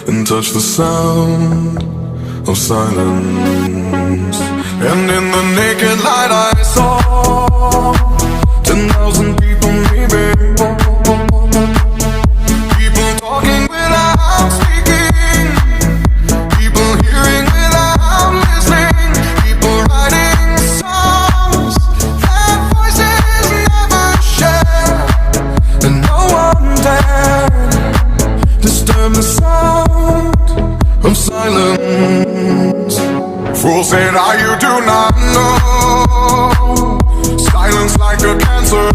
and touch the sound of silence. And in the naked light I saw 10,000 people maybe, people talking without speaking, people hearing without listening, people writing songs that voices never share, and no one dared disturb the sound of silence. Fool said, you do not know. Silence like a cancer